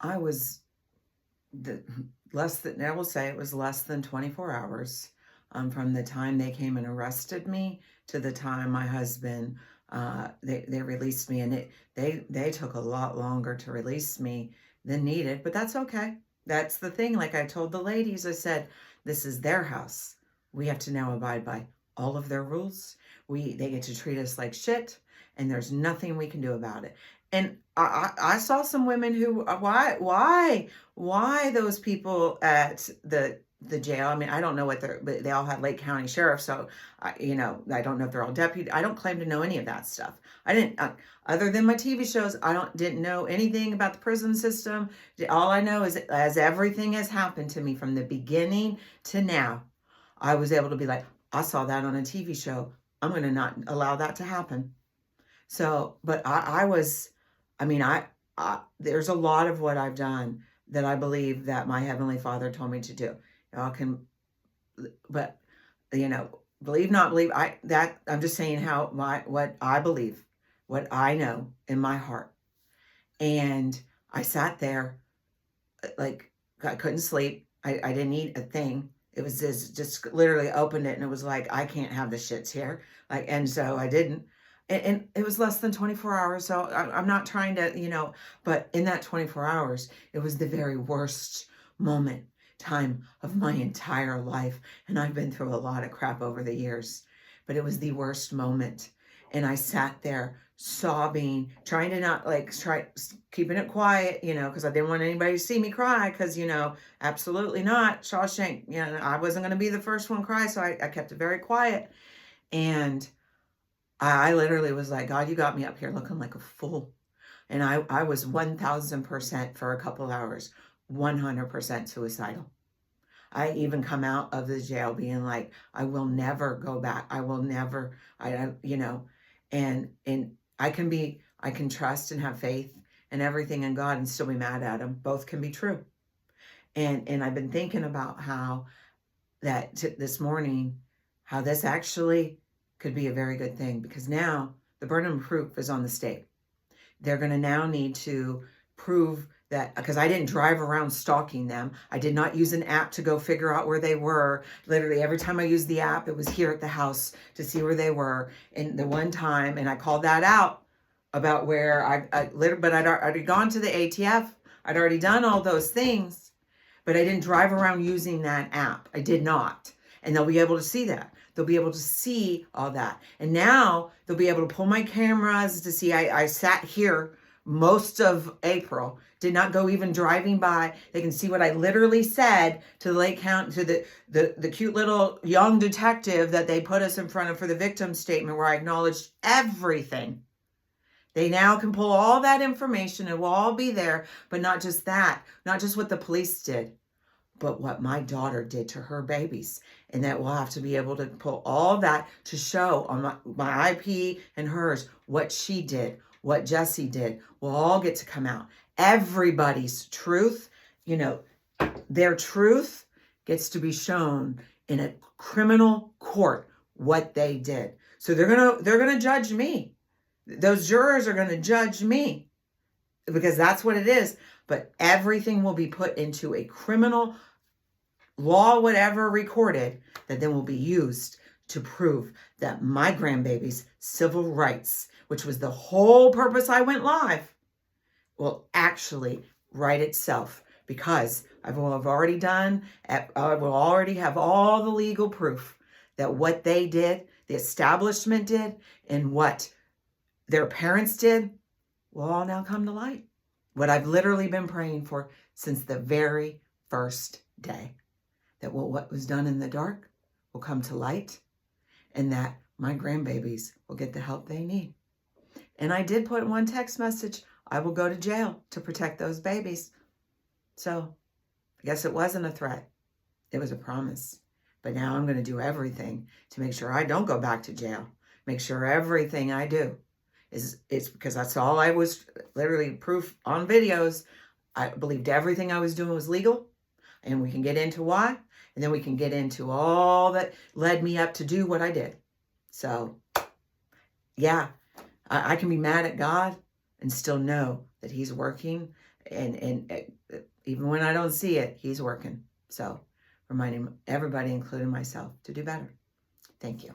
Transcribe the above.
I was the less than, I will say it was less than 24 hours from the time they came and arrested me to the time my husband, they released me. And they took a lot longer to release me than needed, but that's okay. That's the thing. Like I told the ladies, I said, this is their house. We have to now abide by all of their rules. They get to treat us like shit, and there's nothing we can do about it. And I saw some women who, why those people at the jail? I mean, I don't know what but they all had Lake County sheriff, so I don't know if they're all deputy. I don't claim to know any of that stuff. I didn't, other than my TV shows, didn't know anything about the prison system. All I know is, as everything has happened to me from the beginning to now, I was able to be like, I saw that on a TV show. I'm going to not allow that to happen. So, but I was, I mean, there's a lot of what I've done that I believe that my Heavenly Father told me to do. Y'all can, but believe not believe. I'm just saying what I believe, what I know in my heart. And I sat there, like I couldn't sleep. I didn't eat a thing. It was just literally opened it and it was like, I can't have the shits here. Like, and so I didn't. And it was less than 24 hours. So I'm not trying to, but in that 24 hours, it was the very worst time of my entire life. And I've been through a lot of crap over the years, but it was the worst moment. And I sat there sobbing, trying to not keeping it quiet, because I didn't want anybody to see me cry, because, absolutely not. Shawshank, I wasn't going to be the first one to cry. So I kept it very quiet. And I literally was like, God, you got me up here looking like a fool. And I was 1000% for a couple hours, 100% suicidal. I even come out of the jail being like, I will never go back. I will never, and I can trust and have faith and everything in God and still be mad at him. Both can be true. And I've been thinking about how this morning, how this actually could be a very good thing, because now the burden of proof is on the state. They're going to now need to prove that, because I didn't drive around stalking them. I did not use an app to go figure out where they were. Literally every time I used the app, it was here at the house to see where they were. And the one time, and I called that out about where but I'd already gone to the ATF. I'd already done all those things, but I didn't drive around using that app. I did not. And they'll be able to see that. They'll be able to see all that. And now they'll be able to pull my cameras to see I sat here most of April, did not go even driving by. They can see what I literally said to the Lake County, to the cute little young detective that they put us in front of for the victim statement, where I acknowledged everything. They now can pull all that information. It will all be there, but not just that, not just what the police did, but what my daughter did to her babies. And that we'll have to be able to pull all that to show on my IP and hers, what she did, what Jesse did, will all get to come out. Everybody's truth, their truth gets to be shown in a criminal court, what they did. So they're going to judge me. Those jurors are going to judge me, because that's what it is. But everything will be put into a criminal law, whatever recorded, that then will be used to prove that my grandbaby's civil rights, which was the whole purpose I went live, will actually right itself, because I will have already have all the legal proof that what they did, the establishment did, and what their parents did will all now come to light. What I've literally been praying for since the very first day. That what was done in the dark will come to light, and that my grandbabies will get the help they need. And I did put one text message, I will go to jail to protect those babies. So I guess it wasn't a threat. It was a promise. But now I'm going to do everything to make sure I don't go back to jail. Make sure everything I do it's because that's all I was, literally proof on videos. I believed everything I was doing was legal, and we can get into why. And then we can get into all that led me up to do what I did. So, yeah, I can be mad at God and still know that he's working And even when I don't see it, he's working. So reminding everybody, including myself, to do better. Thank you.